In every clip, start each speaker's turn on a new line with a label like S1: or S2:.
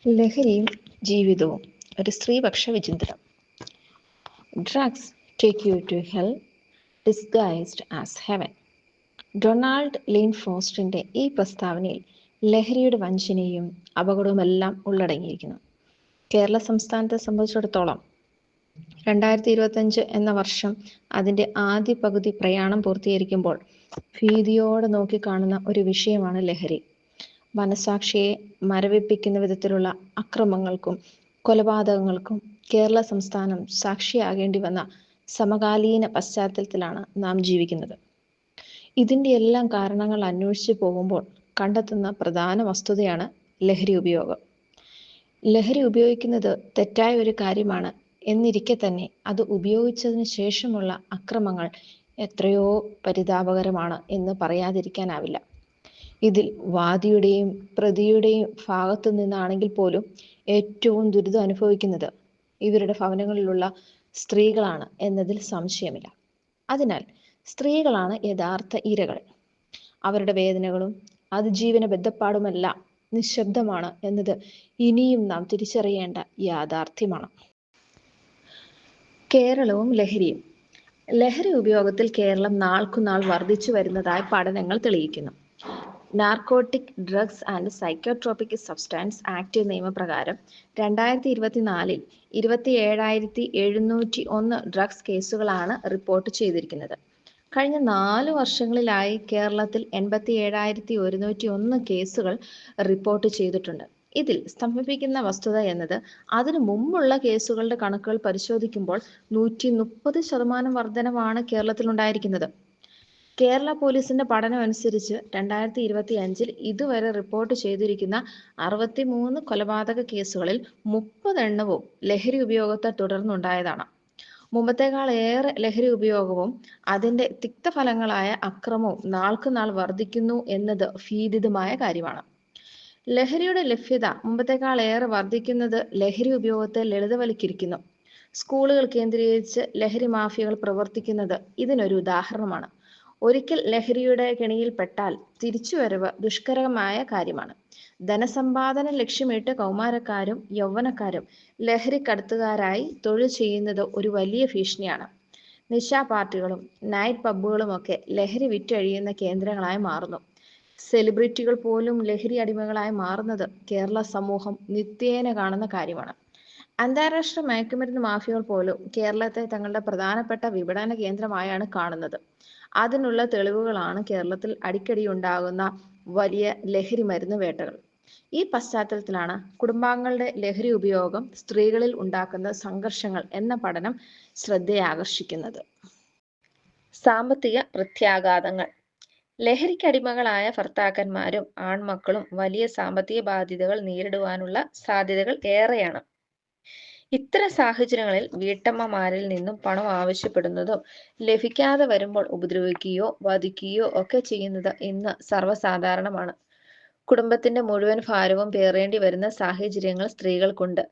S1: ലഹരിയും ജീവിതവും ഒരു സ്ത്രീപക്ഷ വിചിന്തനം. Drugs take you to hell disguised as heaven. Donald Lynn ഫ്രോസ്റ്റിന്റെ ഈ പ്രസ്താവനയിൽ ലഹരിയുടെ വഞ്ചനയും അപകടവുമെല്ലാം ഉള്ളടങ്ങിയിരിക്കുന്നു. കേരള സംസ്ഥാനത്തെ സംബന്ധിച്ചിടത്തോളം 2025 എന്ന വർഷം അതിൻ്റെ ആദ്യ പകുതി പ്രയാണം പൂർത്തീകരിക്കുമ്പോൾ ഭീതിയോടെ നോക്കിക്കാണുന്ന ഒരു വിഷയമാണ് ലഹരി. മനസാക്ഷിയെ മരവിപ്പിക്കുന്ന വിധത്തിലുള്ള അക്രമങ്ങൾക്കും കൊലപാതകങ്ങൾക്കും കേരള സംസ്ഥാനം സാക്ഷിയാകേണ്ടി വന്ന സമകാലീന പശ്ചാത്തലത്തിലാണ് നാം ജീവിക്കുന്നത്. ഇതിൻ്റെ എല്ലാം കാരണങ്ങൾ അന്വേഷിച്ചു പോകുമ്പോൾ കണ്ടെത്തുന്ന പ്രധാന വസ്തുതയാണ് ലഹരി ഉപയോഗം. ലഹരി ഉപയോഗിക്കുന്നത് തെറ്റായ ഒരു കാര്യമാണ് എന്നിരിക്കെ തന്നെ അത് ഉപയോഗിച്ചതിന് ശേഷമുള്ള അക്രമങ്ങൾ എത്രയോ പരിതാപകരമാണ് എന്ന് പറയാതിരിക്കാനാവില്ല. ഇതിൽ വാദിയുടെയും പ്രതിയുടെയും ഭാഗത്തു നിന്നാണെങ്കിൽ പോലും ഏറ്റവും ദുരിതം അനുഭവിക്കുന്നത് ഇവരുടെ ഭവനങ്ങളിലുള്ള സ്ത്രീകളാണ് എന്നതിൽ സംശയമില്ല. അതിനാൽ സ്ത്രീകളാണ് യഥാർത്ഥ ഇരകൾ. അവരുടെ വേദനകളും അതിജീവന ബദ്ധപ്പാടുമെല്ലാം നിശബ്ദമാണ് എന്നത് ഇനിയും നാം തിരിച്ചറിയേണ്ട യാഥാർത്ഥ്യമാണ്. കേരളവും ലഹരിയും. ലഹരി ഉപയോഗത്തിൽ കേരളം നാൾക്കുനാൾ വർദ്ധിച്ചു വരുന്നതായി പഠനങ്ങൾ തെളിയിക്കുന്നു. Narcotic drugs and psychotropic substance act നിയമപ്രകാരം 2024 27,701 ഡ്രഗ്സ് കേസുകളാണ് റിപ്പോർട്ട് ചെയ്തിരിക്കുന്നത്. കഴിഞ്ഞ 4 വർഷങ്ങളിലായി കേരളത്തിൽ 87,101 കേസുകൾ റിപ്പോർട്ട് ചെയ്തിട്ടുണ്ട്. ഇതിൽ സ്തംഭിപ്പിക്കുന്ന വസ്തുത എന്നത് അതിനു മുമ്പുള്ള കേസുകളുടെ കണക്കുകൾ പരിശോധിക്കുമ്പോൾ 130% വർധനവാണ് കേരളത്തിൽ ഉണ്ടായിരിക്കുന്നത്. കേരള പോലീസിന്റെ പഠനം അനുസരിച്ച് 2025 ഇതുവരെ റിപ്പോർട്ട് ചെയ്തിരിക്കുന്ന 63 കൊലപാതക കേസുകളിൽ 30 എണ്ണവും ലഹരി ഉപയോഗത്തെ തുടർന്നുണ്ടായതാണ്. മുമ്പത്തേക്കാൾ ഏറെ ലഹരി ഉപയോഗവും അതിന്റെ തിക്തഫലങ്ങളായ അക്രമവും നാൾക്കുനാൾ വർദ്ധിക്കുന്നു എന്നത് ഭീതിതമായ കാര്യമാണ്. ലഹരിയുടെ ലഭ്യത മുമ്പത്തേക്കാൾ ഏറെ വർദ്ധിക്കുന്നത് ലഹരി ഉപയോഗത്തെ ലളിതവൽക്കരിക്കുന്നു. സ്കൂളുകൾ കേന്ദ്രീകരിച്ച് ലഹരി മാഫിയകൾ പ്രവർത്തിക്കുന്നത് ഇതിനൊരു ഉദാഹരണമാണ്. ഒരിക്കൽ ലഹരിയുടെ കെണിയിൽപ്പെട്ടാൽ തിരിച്ചുവരവ് ദുഷ്കരമായ കാര്യമാണ്. ധനസമ്പാദനം ലക്ഷ്യമിട്ട് കൗമാരക്കാരും യൗവനക്കാരും ലഹരിക്കടത്തുകാരായി തൊഴിൽ ചെയ്യുന്നത് ഒരു വലിയ ഭീഷണിയാണ്. നിശാ പാർട്ടികളും നൈറ്റ് പബ്ബുകളുമൊക്കെ ലഹരി വിറ്റഴിയുന്ന കേന്ദ്രങ്ങളായി മാറുന്നു. സെലിബ്രിറ്റികൾ പോലും ലഹരി അടിമകളായി മാറുന്നത് കേരള സമൂഹം നിത്യേന കാണുന്ന കാര്യമാണ്. അന്താരാഷ്ട്ര മയക്കുമരുന്ന് മാഫിയകൾ പോലും കേരളത്തെ തങ്ങളുടെ പ്രധാനപ്പെട്ട വിപണന കേന്ദ്രമായാണ് കാണുന്നത്. അതിനുള്ള തെളിവുകളാണ് കേരളത്തിൽ അടിക്കടി ഉണ്ടാകുന്ന വലിയ ലഹരി മരുന്ന് വേട്ടകൾ. ഈ പശ്ചാത്തലത്തിലാണ് കുടുംബാംഗങ്ങളുടെ ലഹരി ഉപയോഗം സ്ത്രീകളിൽ ഉണ്ടാക്കുന്ന സംഘർഷങ്ങൾ എന്ന പഠനം ശ്രദ്ധയാകർഷിക്കുന്നത്. സാമ്പത്തിക പ്രത്യാഘാതങ്ങൾ. ലഹരിക്കടിമകളായ ഭർത്താക്കന്മാരും ആൺമക്കളും വലിയ സാമ്പത്തിക ബാധ്യതകൾ നേരിടുവാനുള്ള സാധ്യതകൾ ഏറെയാണ്. ഇത്തരം സാഹചര്യങ്ങളിൽ വീട്ടമ്മമാരിൽ നിന്നും പണം ആവശ്യപ്പെടുന്നതും ലഭിക്കാതെ വരുമ്പോൾ ഉപദ്രവിക്കുകയോ വധിക്കുകയോ ഒക്കെ ചെയ്യുന്നത് ഇന്ന് സർവ്വസാധാരണമാണ്. കുടുംബത്തിന്റെ മുഴുവൻ ഭാരവും പേറേണ്ടി വരുന്ന സാഹചര്യങ്ങൾ സ്ത്രീകൾക്കുണ്ട്.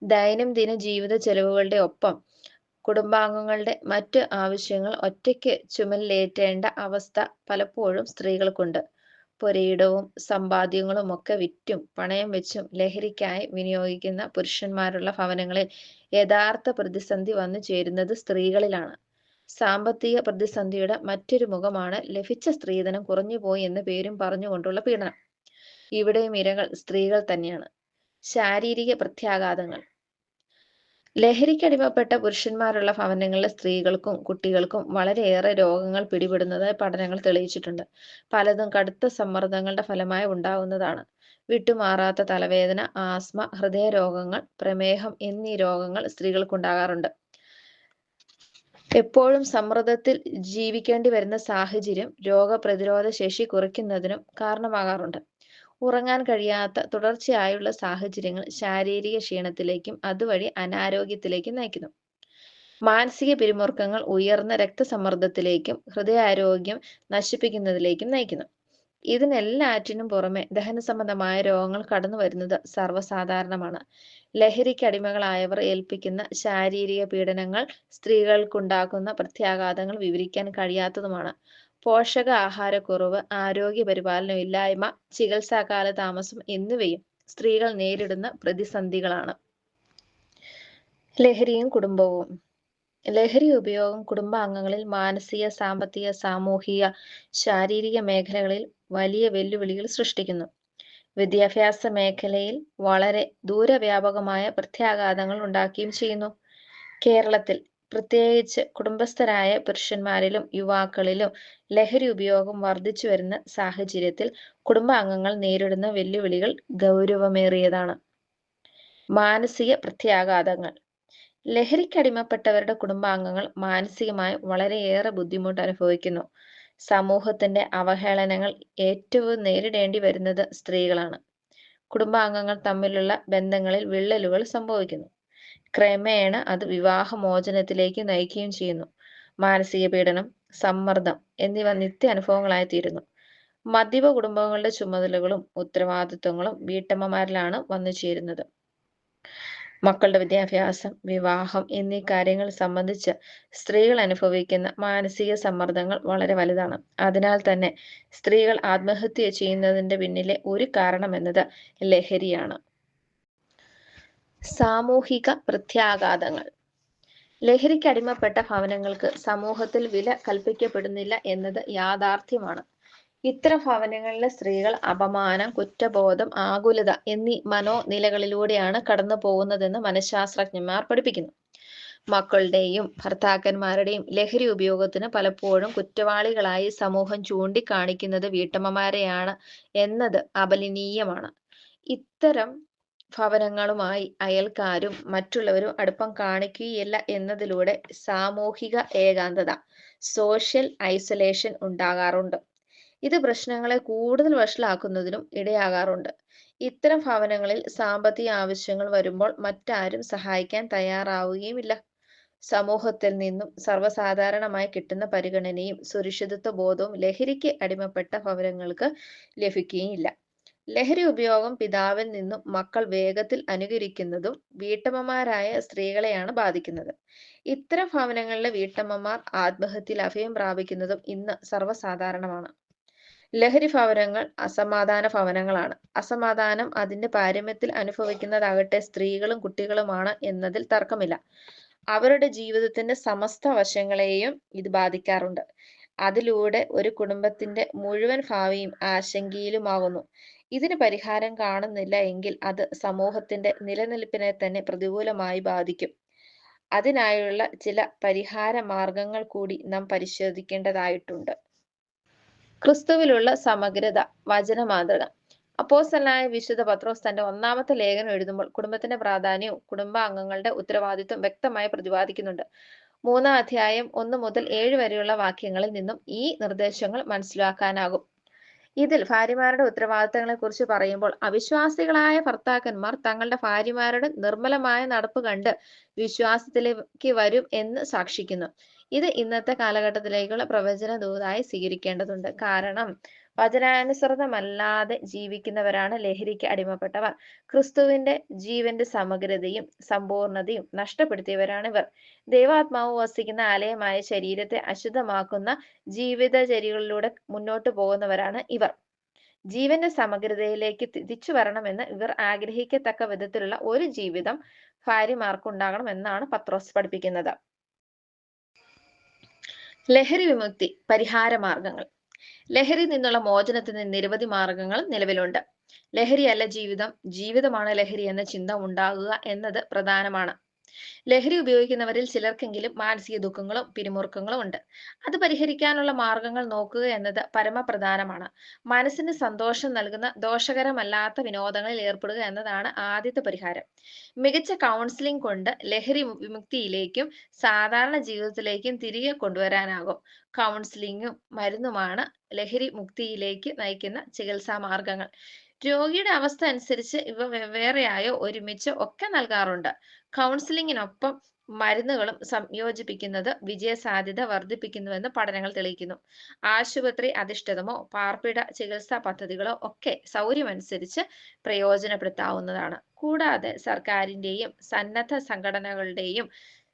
S1: ദൈനംദിന ജീവിത ചെലവുകളുടെ ഒപ്പം കുടുംബാംഗങ്ങളുടെ മറ്റ് ആവശ്യങ്ങൾ ഒറ്റയ്ക്ക് ചുമലിലേറ്റേണ്ട അവസ്ഥ പലപ്പോഴും സ്ത്രീകൾക്കുണ്ട്. പുരയിടവും സമ്പാദ്യങ്ങളും ഒക്കെ വിറ്റും പണയം വെച്ചും ലഹരിക്കായി വിനിയോഗിക്കുന്ന പുരുഷന്മാരുള്ള ഭവനങ്ങളിൽ യഥാർത്ഥ പ്രതിസന്ധി വന്നു ചേരുന്നത് സ്ത്രീകളിലാണ്. സാമ്പത്തിക പ്രതിസന്ധിയുടെ മറ്റൊരു മുഖമാണ് ലഭിച്ച സ്ത്രീധനം കുറഞ്ഞുപോയി എന്ന പേരും പറഞ്ഞുകൊണ്ടുള്ള പീഡനം. ഇവിടെയും ഇരകൾ സ്ത്രീകൾ തന്നെയാണ്. ശാരീരിക പ്രത്യാഘാതങ്ങൾ. ലഹരിക്കടിമപ്പെട്ട പുരുഷന്മാരുള്ള ഭവനങ്ങളിലെ സ്ത്രീകൾക്കും കുട്ടികൾക്കും വളരെയേറെ രോഗങ്ങൾ പിടിപെടുന്നതായി പഠനങ്ങൾ തെളിയിച്ചിട്ടുണ്ട്. പലതും കടുത്ത സമ്മർദ്ദങ്ങളുടെ ഫലമായി ഉണ്ടാകുന്നതാണ്. വിട്ടുമാറാത്ത തലവേദന, ആസ്മ, ഹൃദയരോഗങ്ങൾ, പ്രമേഹം എന്നീ രോഗങ്ങൾ സ്ത്രീകൾക്കുണ്ടാകാറുണ്ട്. എപ്പോഴും സമ്മർദ്ദത്തിൽ ജീവിക്കേണ്ടി വരുന്ന സാഹചര്യം രോഗപ്രതിരോധ ശേഷി കുറയ്ക്കുന്നതിനും കാരണമാകാറുണ്ട്. ഉറങ്ങാൻ കഴിയാത്ത തുടർച്ചയായുള്ള സാഹചര്യങ്ങൾ ശാരീരിക ക്ഷീണത്തിലേക്കും അതുവഴി അനാരോഗ്യത്തിലേക്കും നയിക്കുന്നു. മാനസിക പിരിമുറുക്കങ്ങൾ ഉയർന്ന രക്തസമ്മർദ്ദത്തിലേക്കും ഹൃദയാരോഗ്യം നശിപ്പിക്കുന്നതിലേക്കും നയിക്കുന്നു. ഇതിനെല്ലാറ്റിനും പുറമെ ദഹന സംബന്ധമായ രോഗങ്ങൾ കടന്നു വരുന്നത് സർവ്വസാധാരണമാണ്. ലഹരിക്കടിമകളായവർ ഏൽപ്പിക്കുന്ന ശാരീരിക പീഡനങ്ങൾ സ്ത്രീകൾക്കുണ്ടാക്കുന്ന പ്രത്യാഘാതങ്ങൾ വിവരിക്കാൻ കഴിയാത്തതുമാണ്. പോഷക ആഹാരക്കുറവ്, ആരോഗ്യ പരിപാലനമില്ലായ്മ, ചികിത്സാ കാലതാമസം എന്നിവയും സ്ത്രീകൾ നേരിടുന്ന പ്രതിസന്ധികളാണ്. ലഹരിയും കുടുംബവും. ലഹരി ഉപയോഗം കുടുംബാംഗങ്ങളിൽ മാനസിക, സാമ്പത്തിക, സാമൂഹിക, ശാരീരിക മേഖലകളിൽ വലിയ വെല്ലുവിളികൾ സൃഷ്ടിക്കുന്നു. വിദ്യാഭ്യാസ മേഖലയിൽ വളരെ ദൂരവ്യാപകമായ പ്രത്യാഘാതങ്ങൾ ഉണ്ടാക്കുകയും ചെയ്യുന്നു. കേരളത്തിൽ പ്രത്യേകിച്ച് കുടുംബസ്ഥരായ പുരുഷന്മാരിലും യുവാക്കളിലും ലഹരി ഉപയോഗം വർദ്ധിച്ചു വരുന്ന സാഹചര്യത്തിൽ കുടുംബാംഗങ്ങൾ നേരിടുന്ന വെല്ലുവിളികൾ ഗൗരവമേറിയതാണ്. മാനസിക പ്രത്യാഘാതങ്ങൾ. ലഹരിക്കടിമപ്പെട്ടവരുടെ കുടുംബാംഗങ്ങൾ മാനസികമായി വളരെയേറെ ബുദ്ധിമുട്ട് അനുഭവിക്കുന്നു. സമൂഹത്തിന്റെ അവഹേളനങ്ങൾ ഏറ്റവും നേരിടേണ്ടി വരുന്നത് സ്ത്രീകളാണ്. കുടുംബാംഗങ്ങൾ തമ്മിലുള്ള ബന്ധങ്ങളിൽ വിള്ളലുകൾ സംഭവിക്കുന്നു. ക്രമേണ അത് വിവാഹമോചനത്തിലേക്ക് നയിക്കുകയും ചെയ്യുന്നു. മാനസിക പീഡനം, സമ്മർദ്ദം എന്നിവ നിത്യ അനുഭവങ്ങളായി തീരുന്നു. മദ്യപ കുടുംബങ്ങളുടെ ചുമതലകളും ഉത്തരവാദിത്വങ്ങളും വീട്ടമ്മമാരിലാണ് വന്നു ചേരുന്നത്. മക്കളുടെ വിദ്യാഭ്യാസം, വിവാഹം എന്നീ കാര്യങ്ങൾ സംബന്ധിച്ച് സ്ത്രീകൾ അനുഭവിക്കുന്ന മാനസിക സമ്മർദ്ദങ്ങൾ വളരെ വലുതാണ്. അതിനാൽ തന്നെ സ്ത്രീകൾ ആത്മഹത്യ ചെയ്യുന്നതിന്റെ പിന്നിലെ ഒരു കാരണം എന്നത് ലഹരിയാണ്. സാമൂഹിക പ്രത്യാഘാതങ്ങൾ. ലഹരിക്കടിമപ്പെട്ട ഭവനങ്ങൾക്ക് സമൂഹത്തിൽ വില കൽപ്പിക്കപ്പെടുന്നില്ല എന്നത് യാഥാർത്ഥ്യമാണ്. ഇത്തരം ഭവനങ്ങളിലെ സ്ത്രീകൾ അപമാനം, കുറ്റബോധം, ആകുലത എന്നീ മനോനിലകളിലൂടെയാണ് കടന്നു പോകുന്നതെന്ന് മനഃശാസ്ത്രജ്ഞന്മാർ പഠിപ്പിക്കുന്നു. മക്കളുടെയും ഭർത്താക്കന്മാരുടെയും ലഹരി ഉപയോഗത്തിന് പലപ്പോഴും കുറ്റവാളികളായി സമൂഹം ചൂണ്ടിക്കാണിക്കുന്നത് വീട്ടമ്മമാരെയാണ് എന്നത് അപലപനീയമാണ്. ഇത്തരം ഭവനങ്ങളുമായി അയൽക്കാരും മറ്റുള്ളവരും അടുപ്പം കാണിക്കുകയില്ല എന്നതിലൂടെ സാമൂഹിക ഏകാന്തത, സോഷ്യൽ ഐസൊലേഷൻ ഉണ്ടാകാറുണ്ട്. ഇത് പ്രശ്നങ്ങളെ കൂടുതൽ വഷളാക്കുന്നതിനും ഇടയാകാറുണ്ട്. ഇത്തരം ഭവനങ്ങളിൽ സാമ്പത്തിക ആവശ്യങ്ങൾ വരുമ്പോൾ മറ്റാരും സഹായിക്കാൻ തയ്യാറാവുകയുമില്ല. സമൂഹത്തിൽ നിന്നും സർവ്വസാധാരണമായി കിട്ടുന്ന പരിഗണനയും സുരക്ഷിതത്വ ബോധവും ലഹരിക്ക് അടിമപ്പെട്ട ഭവനങ്ങൾക്ക് ലഭിക്കുകയില്ല. ലഹരി ഉപയോഗം പിതാവിൽ നിന്നും മക്കൾ വേഗത്തിൽ അനുകരിക്കുന്നതും വീട്ടമ്മമാരായ സ്ത്രീകളെയാണ് ബാധിക്കുന്നത്. ഇത്തരം ഭവനങ്ങളിലെ വീട്ടമ്മമാർ ആത്മഹത്യയിൽ അഭയം പ്രാപിക്കുന്നതും ഇന്ന് സർവ്വസാധാരണമാണ്. ലഹരി ഭവനങ്ങൾ അസമാധാന ഭവനങ്ങളാണ്. അസമാധാനം അതിന്റെ പാരമ്യത്തിൽ അനുഭവിക്കുന്നതാകട്ടെ സ്ത്രീകളും കുട്ടികളുമാണ് എന്നതിൽ തർക്കമില്ല. അവരുടെ ജീവിതത്തിന്റെ സമസ്ത വശങ്ങളെയും ഇത് ബാധിക്കാറുണ്ട്. അതിലൂടെ ഒരു കുടുംബത്തിന്റെ മുഴുവൻ ഭാവിയും ആശങ്കയിലുമാകുന്നു. ഇതിന് പരിഹാരം കാണുന്നില്ല എങ്കിൽ അത് സമൂഹത്തിന്റെ നിലനിൽപ്പിനെ തന്നെ പ്രതികൂലമായി ബാധിക്കും. അതിനായുള്ള ചില പരിഹാര മാർഗങ്ങൾ കൂടി നാം പരിശോധിക്കേണ്ടതായിട്ടുണ്ട്. ക്രിസ്തുവിലുള്ള സമഗ്രത. വചന മാതൃക. അപ്പോസ്തലനായ വിശുദ്ധ പത്രോസ് തന്റെ ഒന്നാമത്തെ ലേഖനം എഴുതുമ്പോൾ കുടുംബത്തിന്റെ പ്രാധാന്യവും കുടുംബാംഗങ്ങളുടെ ഉത്തരവാദിത്വം വ്യക്തമായി പ്രതിപാദിക്കുന്നുണ്ട്. 3-ാം അധ്യായം 1 മുതൽ 7 വരെയുള്ള വാക്യങ്ങളിൽ നിന്നും ഈ നിർദ്ദേശങ്ങൾ മനസ്സിലാക്കാനാകും. ഇതിൽ ഭാര്യമാരുടെ ഉത്തരവാദിത്തങ്ങളെ കുറിച്ച് പറയുമ്പോൾ അവിശ്വാസികളായ ഭർത്താക്കന്മാർ തങ്ങളുടെ ഭാര്യമാരുടെ നിർമ്മലമായ നടപ്പ് കണ്ട് വിശ്വാസത്തിലേക്ക് വരും എന്ന് സാക്ഷിക്കുന്നു. ഇത് ഇന്നത്തെ കാലഘട്ടത്തിലേക്കുള്ള പ്രവചന ദൂതായി സ്വീകരിക്കേണ്ടതുണ്ട്. കാരണം വചനാനുസൃതമല്ലാതെ ജീവിക്കുന്നവരാണ് ലഹരിക്ക് അടിമപ്പെട്ടവർ. ക്രിസ്തുവിന്റെ ജീവന്റെ സമഗ്രതയും സമ്പൂർണതയും നഷ്ടപ്പെടുത്തിയവരാണ് ഇവർ. ദൈവാത്മാവ് വസിക്കുന്ന ആലയമായ ശരീരത്തെ അശുദ്ധമാക്കുന്ന ജീവിതചര്യകളിലൂടെ മുന്നോട്ട് പോകുന്നവരാണ് ഇവർ. ജീവന്റെ സമഗ്രതയിലേക്ക് തിരിച്ചു വരണമെന്ന് ഇവർ ആഗ്രഹിക്കത്തക്ക വിധത്തിലുള്ള ഒരു ജീവിതം ഭാര്യമാർക്കുണ്ടാകണം എന്നാണ് പത്രോസ് പഠിപ്പിക്കുന്നത്. ലഹരി വിമുക്തി പരിഹാര മാർഗങ്ങൾ. ലഹരി നിന്നുള്ള മോചനത്തിന് നിരവധി മാർഗങ്ങൾ നിലവിലുണ്ട്. ലഹരിയല്ല ജീവിതം, ജീവിതമാണ് ലഹരി എന്ന ചിന്ത ഉണ്ടാകുക എന്നത് പ്രധാനമാണ്. ലഹരി ഉപയോഗിക്കുന്നവരിൽ ചിലർക്കെങ്കിലും മാനസിക ദുഃഖങ്ങളും പിരിമുറുക്കങ്ങളും ഉണ്ട്. അത് പരിഹരിക്കാനുള്ള മാർഗങ്ങൾ നോക്കുക എന്നത് പരമപ്രധാനമാണ്. മനസ്സിന് സന്തോഷം നൽകുന്ന ദോഷകരമല്ലാത്ത വിനോദങ്ങളിൽ ഏർപ്പെടുക എന്നതാണ് ആദ്യത്തെ പരിഹാരം. മികച്ച കൗൺസിലിംഗ് കൊണ്ട് ലഹരി വിമുക്തിയിലേക്കും സാധാരണ ജീവിതത്തിലേക്കും തിരികെ കൊണ്ടുവരാനാകും. കൗൺസിലിംഗും മരുന്നുമാണ് ലഹരി മുക്തിയിലേക്ക് നയിക്കുന്ന ചികിത്സാ മാർഗങ്ങൾ. രോഗിയുടെ അവസ്ഥ അനുസരിച്ച് ഇവ വെവ്വേറെയായോ ഒരുമിച്ചോ ഒക്കെ നൽകാറുണ്ട്. കൗൺസിലിംഗിനൊപ്പം മരുന്നുകളും സംയോജിപ്പിക്കുന്നത് വിജയസാധ്യത വർദ്ധിപ്പിക്കുന്നുവെന്ന് പഠനങ്ങൾ തെളിയിക്കുന്നു. ആശുപത്രി അധിഷ്ഠിതമോ പാർപ്പിട ചികിത്സാ പദ്ധതികളോ ഒക്കെ സൗകര്യമനുസരിച്ച് പ്രയോജനപ്പെടുത്താവുന്നതാണ്. കൂടാതെ സർക്കാരിന്റെയും സന്നദ്ധ സംഘടനകളുടെയും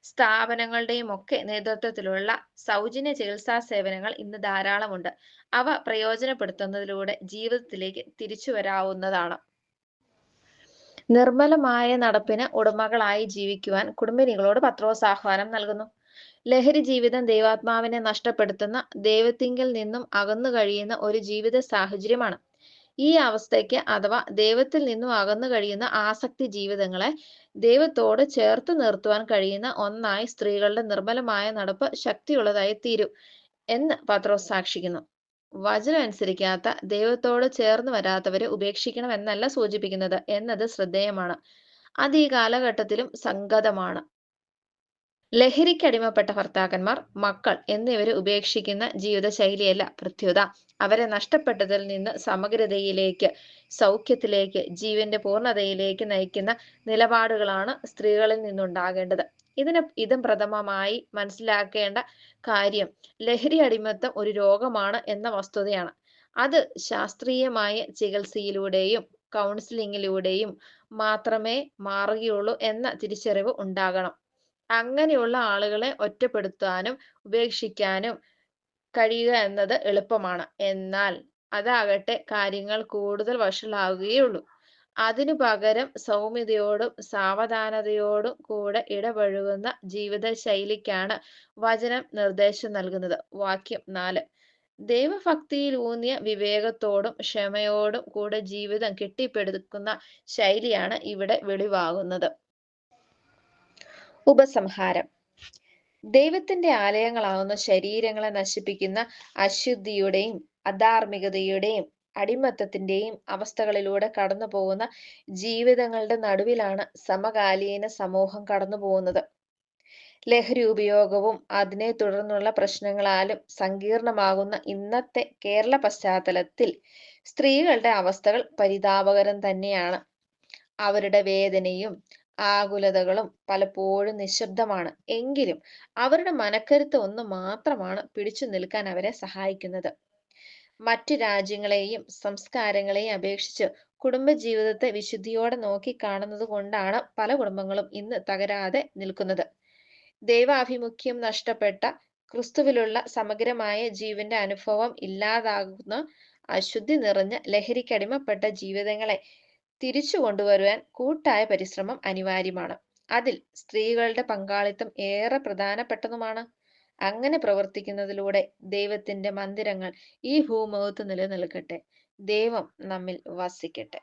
S1: സ്ഥാപനങ്ങളുടെയും ഒക്കെ നേതൃത്വത്തിലുള്ള സൗജന്യ ചികിത്സാ സേവനങ്ങൾ ഇന്ന് ധാരാളമുണ്ട്. അവ പ്രയോജനപ്പെടുത്തുന്നതിലൂടെ ജീവിതത്തിലേക്ക് തിരിച്ചു വരാവുന്നതാണ്. നിർമ്മലമായ നടപ്പിന് ഉടമകളായി ജീവിക്കുവാൻ കുടുംബിനികളോട് പത്രോസ് ആഹ്വാനം നൽകുന്നു. ലഹരി ജീവിതം ദൈവാത്മാവിനെ നഷ്ടപ്പെടുത്തുന്ന, ദൈവത്തിങ്കൽ നിന്നും അകന്നു കഴിയുന്ന ഒരു ജീവിത സാഹചര്യമാണ്. ഈ അവസ്ഥയ്ക്ക് അഥവാ ദൈവത്തിൽ നിന്നും അകന്നു കഴിയുന്ന ആസക്തി ജീവിതങ്ങളെ ദൈവത്തോട് ചേർത്ത് നിർത്തുവാൻ കഴിയുന്ന ഒന്നായി സ്ത്രീകളുടെ നിർമ്മലമായ നടപ്പ് ശക്തിയുള്ളതായി തീരൂ എന്ന് പത്രോസ് സാക്ഷിക്കുന്നു. വചനം അനുസരിക്കാത്ത, ദൈവത്തോട് ചേർന്ന് വരാത്തവരെ ഉപേക്ഷിക്കണം എന്നല്ല സൂചിപ്പിക്കുന്നത് എന്നത് ശ്രദ്ധേയമാണ്. അത് ഈ കാലഘട്ടത്തിലും സംഗതമാണ്. ലഹരിക്കടിമപ്പെട്ട ഭർത്താക്കന്മാർ, മക്കൾ എന്നിവരെ ഉപേക്ഷിക്കുന്ന ജീവിതശൈലിയല്ല പ്രത്യുത അവരെ നഷ്ടപ്പെട്ടതിൽ നിന്ന് സമഗ്രതയിലേക്ക്, സൗഖ്യത്തിലേക്ക്, ജീവന്റെ പൂർണ്ണതയിലേക്ക് നയിക്കുന്ന നിലപാടുകളാണ് സ്ത്രീകളിൽ നിന്നുണ്ടാകേണ്ടത്. ഇതും പ്രഥമമായി മനസ്സിലാക്കേണ്ട കാര്യം ലഹരി അടിമത്തം ഒരു രോഗമാണ് എന്ന വസ്തുതയാണ്. അത് ശാസ്ത്രീയമായ ചികിത്സയിലൂടെയും കൗൺസിലിങ്ങിലൂടെയും മാത്രമേ മാറുകയുള്ളൂ എന്ന തിരിച്ചറിവ് ഉണ്ടാകണം. അങ്ങനെയുള്ള ആളുകളെ ഒറ്റപ്പെടുത്താനും ഉപേക്ഷിക്കാനും കഴിയുക എന്നത് എളുപ്പമാണ്. എന്നാൽ അതാകട്ടെ കാര്യങ്ങൾ കൂടുതൽ വഷളാകുകയുള്ളൂ. അതിനു പകരം സൗമ്യതയോടും സാവധാനതയോടും കൂടെ ഇടപഴകുന്ന ജീവിതശൈലിക്കാണ് വചനം നിർദ്ദേശം നൽകുന്നത്. വാക്യം 4. ദൈവഭക്തിയിലൂന്നിയ വിവേകത്തോടും ക്ഷമയോടും കൂടെ ജീവിതം കെട്ടിപ്പടുക്കുന്ന ശൈലിയാണ് ഇവിടെ വെളിവാകുന്നത്. ഉപസംഹാരം. ദൈവത്തിന്റെ ആലയങ്ങളാവുന്ന ശരീരങ്ങളെ നശിപ്പിക്കുന്ന അശുദ്ധിയുടെയും അധാർമികതയുടെയും അടിമത്തത്തിന്റെയും അവസ്ഥകളിലൂടെ കടന്നു പോകുന്ന ജീവിതങ്ങളുടെ നടുവിലാണ് സമകാലീന സമൂഹം കടന്നു പോകുന്നത്. ലഹരി ഉപയോഗവും അതിനെ തുടർന്നുള്ള പ്രശ്നങ്ങളാലും സങ്കീർണമാകുന്ന ഇന്നത്തെ കേരള പശ്ചാത്തലത്തിൽ സ്ത്രീകളുടെ അവസ്ഥകൾ പരിതാപകരം തന്നെയാണ്. അവരുടെ വേദനയും ആകുലതകളും പലപ്പോഴും നിശബ്ദമാണ്. എങ്കിലും അവരുടെ മനക്കരുത്ത് ഒന്ന് മാത്രമാണ് പിടിച്ചു നിൽക്കാൻ അവരെ സഹായിക്കുന്നത്. മറ്റു രാജ്യങ്ങളെയും സംസ്കാരങ്ങളെയും അപേക്ഷിച്ച് കുടുംബജീവിതത്തെ വിശുദ്ധിയോടെ നോക്കിക്കാണുന്നത് കൊണ്ടാണ് പല കുടുംബങ്ങളും ഇന്ന് തകരാതെ നിൽക്കുന്നത്. ദൈവാഭിമുഖ്യം നഷ്ടപ്പെട്ട, ക്രിസ്തുവിലുള്ള സമഗ്രമായ ജീവന്റെ അനുഭവം ഇല്ലാതാകുന്ന, അശുദ്ധി നിറഞ്ഞ ലഹരിക്കടിമപ്പെട്ട ജീവിതങ്ങളെ തിരിച്ചു കൊണ്ടുവരുവാൻ കൂട്ടായ പരിശ്രമം അനിവാര്യമാണ്. അതിൽ സ്ത്രീകളുടെ പങ്കാളിത്തം ഏറെ പ്രധാനപ്പെട്ടതുമാണ്. അങ്ങനെ പ്രവർത്തിക്കുന്നതിലൂടെ ദൈവത്തിന്റെ മന്ദിരങ്ങൾ ഈ ഭൂമുഖത്ത് നിലനിൽക്കട്ടെ. ദൈവം നമ്മിൽ വസിക്കട്ടെ.